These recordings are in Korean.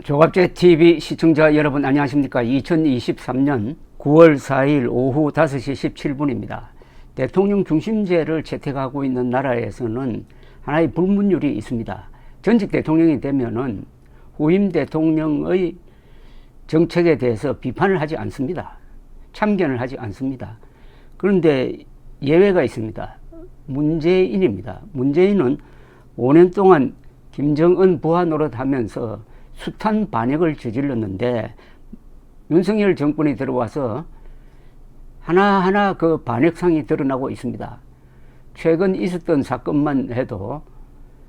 조갑제 TV 시청자 여러분 안녕하십니까. 2023년 9월 4일 오후 5시 17분입니다. 대통령 중심제를 채택하고 있는 나라에서는 하나의 불문율이 있습니다. 전직 대통령이 되면은 후임 대통령의 정책에 대해서 비판을 하지 않습니다. 참견을 하지 않습니다. 그런데 예외가 있습니다. 문재인입니다. 문재인은 5년 동안 김정은 부하 노릇하면서 숱한 반역을 저질렀는데 윤석열 정권이 들어와서 하나하나 그 반역상이 드러나고 있습니다. 최근 있었던 사건만 해도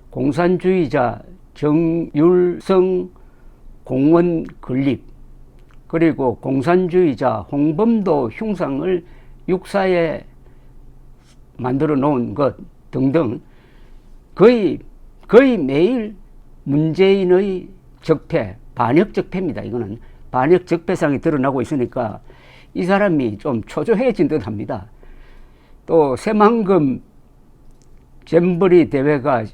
공산주의자 정율성 공원 건립, 그리고 공산주의자 홍범도 흉상을 육사에 만들어 놓은 것 등등 거의 매일 문재인의 적폐, 반역 적폐입니다. 이거는 반역 적폐상이 드러나고 있으니까 이 사람이 좀 초조해진 듯 합니다. 또 새만금 잼버리 대회가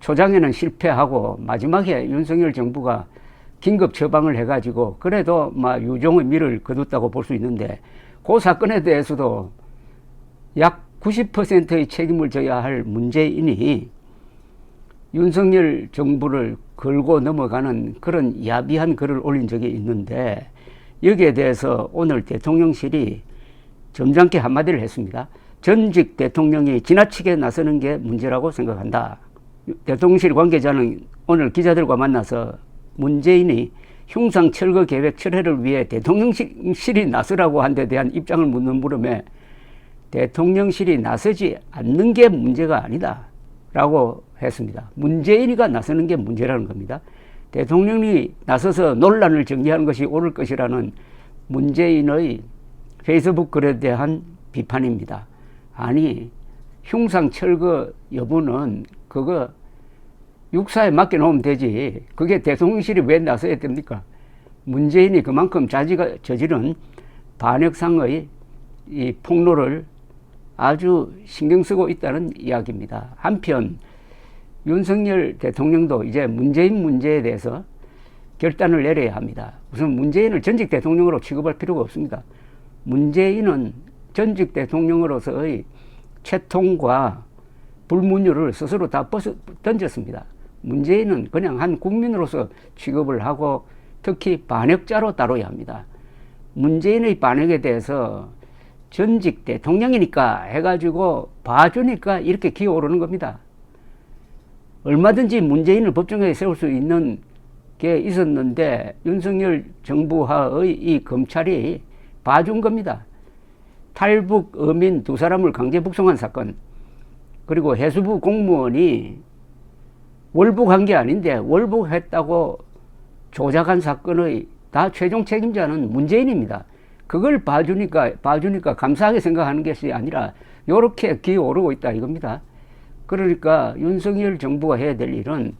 초장에는 실패하고 마지막에 윤석열 정부가 긴급 처방을 해가지고 그래도 유종의 미를 거뒀다고 볼 수 있는데, 그 사건에 대해서도 약 90%의 책임을 져야 할 문재인이 윤석열 정부를 걸고 넘어가는 그런 야비한 글을 올린 적이 있는데, 여기에 대해서 오늘 대통령실이 점잖게 한마디를 했습니다. 전직 대통령이 지나치게 나서는 게 문제라고 생각한다. 대통령실 관계자는 오늘 기자들과 만나서 문재인이 흉상 철거 계획 철회를 위해 대통령실이 나서라고 한 데 대한 입장을 묻는 물음에 대통령실이 나서지 않는 게 문제가 아니다 라고 했습니다. 문재인이가 나서는 게 문제라는 겁니다. 대통령이 나서서 논란을 정리하는 것이 옳을 것이라는 문재인의 페이스북 글에 대한 비판입니다. 아니, 흉상 철거 여부는 그거 육사에 맡겨놓으면 되지, 그게 대통령실이 왜 나서야 됩니까? 문재인이 그만큼 자기가 저지른 반역상의 이 폭로를 아주 신경 쓰고 있다는 이야기입니다. 한편 윤석열 대통령도 이제 문재인 문제에 대해서 결단을 내려야 합니다. 우선 문재인을 전직 대통령으로 취급할 필요가 없습니다. 문재인은 전직 대통령으로서의 채통과 불문율을 스스로 다 던졌습니다. 문재인은 그냥 한 국민으로서 취급을 하고 특히 반역자로 다뤄야 합니다. 문재인의 반역에 대해서 전직 대통령이니까 해가지고 봐주니까 이렇게 기어오르는 겁니다. 얼마든지 문재인을 법정에 세울 수 있는 게 있었는데 윤석열 정부하의 이 검찰이 봐준 겁니다. 탈북 어민 2사람을 강제 북송한 사건, 그리고 해수부 공무원이 월북한 게 아닌데 월북했다고 조작한 사건의 다 최종 책임자는 문재인입니다. 그걸 봐주니까 감사하게 생각하는 것이 아니라 이렇게 기어오르고 있다 이겁니다. 그러니까 윤석열 정부가 해야 될 일은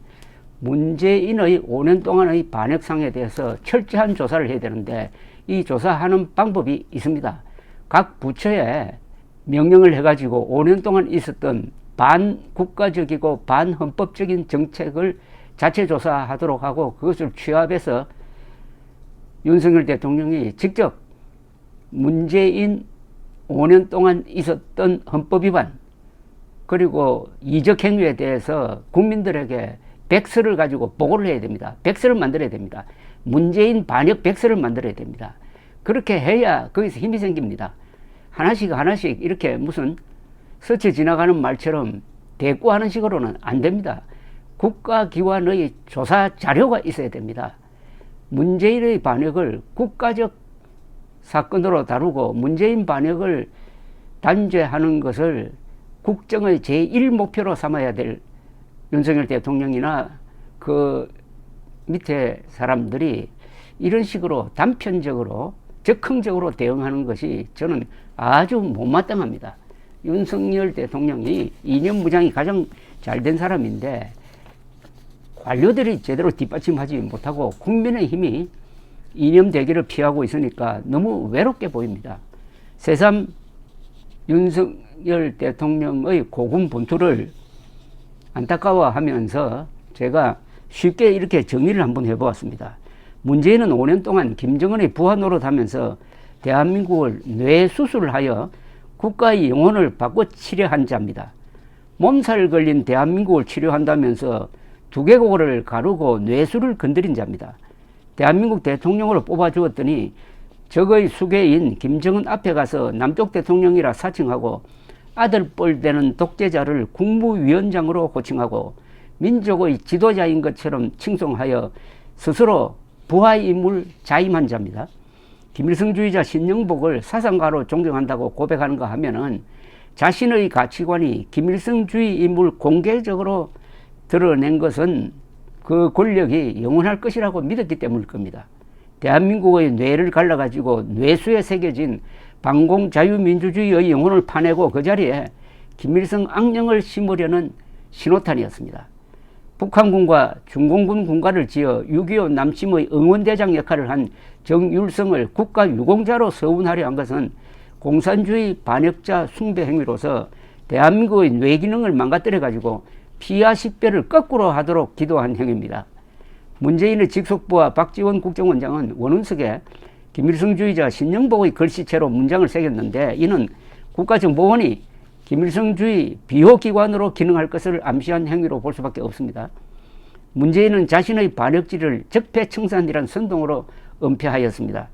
문재인의 5년 동안의 반역상에 대해서 철저한 조사를 해야 되는데, 이 조사하는 방법이 있습니다. 각 부처에 명령을 해가지고 5년 동안 있었던 반국가적이고 반헌법적인 정책을 자체 조사하도록 하고, 그것을 취합해서 윤석열 대통령이 직접 문재인 5년 동안 있었던 헌법 위반 그리고 이적 행위에 대해서 국민들에게 백서를 가지고 보고를 해야 됩니다. 백서를 만들어야 됩니다. 문재인 반역 백서를 만들어야 됩니다. 그렇게 해야 거기서 힘이 생깁니다. 하나씩 이렇게 무슨 스쳐 지나가는 말처럼 대꾸하는 식으로는 안 됩니다. 국가기관의 조사 자료가 있어야 됩니다. 문재인의 반역을 국가적 사건으로 다루고 문재인 반역을 단죄하는 것을 국정의 제1목표로 삼아야 될 윤석열 대통령이나 그 밑에 사람들이 이런 식으로 단편적으로 적극적으로 대응하는 것이 저는 아주 못마땅합니다. 윤석열 대통령이 이념 무장이 가장 잘된 사람인데 관료들이 제대로 뒷받침하지 못하고 국민의힘이 이념 대결을 피하고 있으니까 너무 외롭게 보입니다. 새삼 윤석열 대통령의 고군 분투를 안타까워하면서 제가 쉽게 이렇게 정리를 한번 해보았습니다. 문재인은 5년 동안 김정은의 부하 노릇하면서 대한민국을 뇌수술을 하여 국가의 영혼을 바꿔 치료한 자입니다. 몸살 걸린 대한민국을 치료한다면서 두개골을 가르고 뇌수를 건드린 자입니다. 대한민국 대통령으로 뽑아주었더니 적의 수괴인 김정은 앞에 가서 남쪽 대통령이라 사칭하고 아들 뻘 되는 독재자를 국무위원장으로 호칭하고 민족의 지도자인 것처럼 칭송하여 스스로 부하의 인물 자임한 자입니다. 김일성주의자 신영복을 사상가로 존경한다고 고백하는가 하면은 자신의 가치관이 김일성주의 인물 공개적으로 드러낸 것은 그 권력이 영원할 것이라고 믿었기 때문일 겁니다. 대한민국의 뇌를 갈라가지고 뇌수에 새겨진 반공자유민주주의의 영혼을 파내고 그 자리에 김일성 악령을 심으려는 신호탄이었습니다. 북한군과 중공군 군가를 지어 6.25 남침의 응원대장 역할을 한 정율성을 국가유공자로 서운하려 한 것은 공산주의 반역자 숭배 행위로서 대한민국의 뇌기능을 망가뜨려가지고 피하식별을 거꾸로 하도록 기도한 행위입니다. 문재인의 직속부하 박지원 국정원장은 원운석에 김일성주의자 신영복의 글씨체로 문장을 새겼는데 이는 국가정보원이 김일성주의 비호기관으로 기능할 것을 암시한 행위로 볼 수밖에 없습니다. 문재인은 자신의 반역질을 적폐청산이란 선동으로 은폐하였습니다.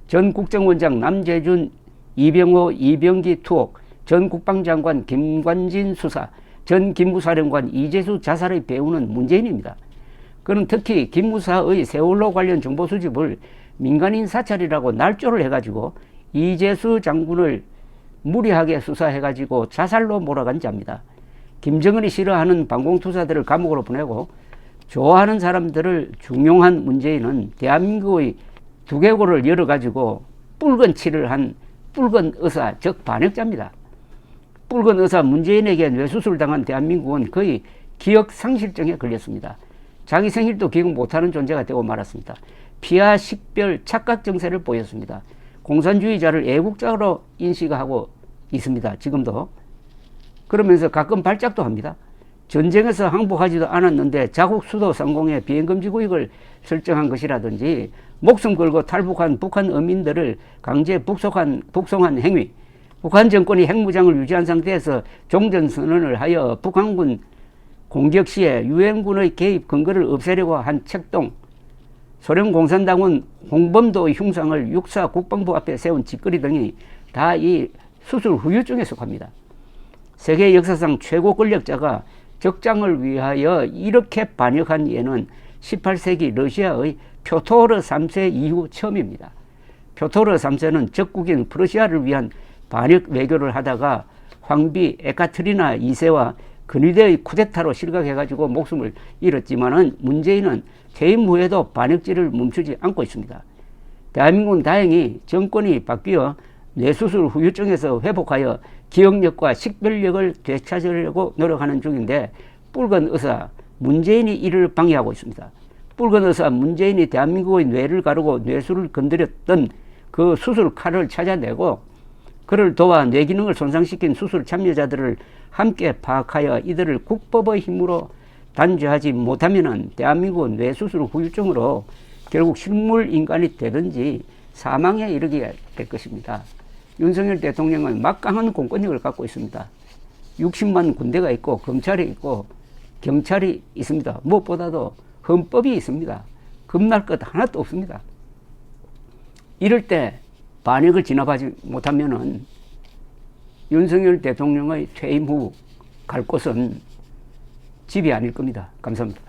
전 국정원장 남재준, 이병호, 이병기 투옥, 전 국방장관 김관진 수사, 전 김무사령관 이재수 자살의 배우는 문재인입니다. 그는 특히 김무사의 세월호 관련 정보 수집을 민간인 사찰이라고 날조를 해가지고 이재수 장군을 무리하게 수사해가지고 자살로 몰아간 자입니다. 김정은이 싫어하는 반공투사들을 감옥으로 보내고 좋아하는 사람들을 중용한 문재인은 대한민국의 두개골을 열어가지고 붉은 칠을 한 붉은 의사, 즉 반역자입니다. 붉은 의사 문재인에게 뇌수술을 당한 대한민국은 거의 기억상실증에 걸렸습니다. 자기 생일도 기억 못하는 존재가 되고 말았습니다. 피하 식별 착각 증세를 보였습니다. 공산주의자를 애국자로 인식하고 있습니다. 지금도. 그러면서 가끔 발작도 합니다. 전쟁에서 항복하지도 않았는데 자국 수도 상공에 비행금지 구역을 설정한 것이라든지 목숨 걸고 탈북한 북한 어민들을 강제 북송한 행위, 북한 정권이 핵무장을 유지한 상태에서 종전선언을 하여 북한군 공격 시에 유엔군의 개입 근거를 없애려고 한 책동, 소련 공산당은 홍범도의 흉상을 육사 국방부 앞에 세운 짓거리 등이 다 이 수술 후유증에 속합니다. 세계 역사상 최고 권력자가 적장을 위하여 이렇게 반역한 예는 18세기 러시아의 표토르 3세 이후 처음입니다. 표토르 3세는 적국인 프러시아를 위한 반역 외교를 하다가 황비 에카트리나 2세와 근위대의 쿠데타로 실각해가지고 목숨을 잃었지만은 문재인은 퇴임 후에도 반역질을 멈추지 않고 있습니다. 대한민국은 다행히 정권이 바뀌어 뇌수술 후유증에서 회복하여 기억력과 식별력을 되찾으려고 노력하는 중인데 붉은 의사 문재인이 이를 방해하고 있습니다. 붉은 의사 문재인이 대한민국의 뇌를 가르고 뇌수를 건드렸던 그 수술 칼을 찾아내고 그를 도와 뇌기능을 손상시킨 수술 참여자들을 함께 파악하여 이들을 국법의 힘으로 단죄하지 못하면 대한민국은 뇌수술 후유증으로 결국 식물인간이 되든지 사망에 이르게 될 것입니다. 윤석열 대통령은 막강한 공권력을 갖고 있습니다. 60만 군대가 있고 검찰이 있고 경찰이 있습니다. 무엇보다도 헌법이 있습니다. 겁날 것 하나도 없습니다. 이럴 때 반역을 진압하지 못하면은 윤석열 대통령의 퇴임 후 갈 곳은 집이 아닐 겁니다. 감사합니다.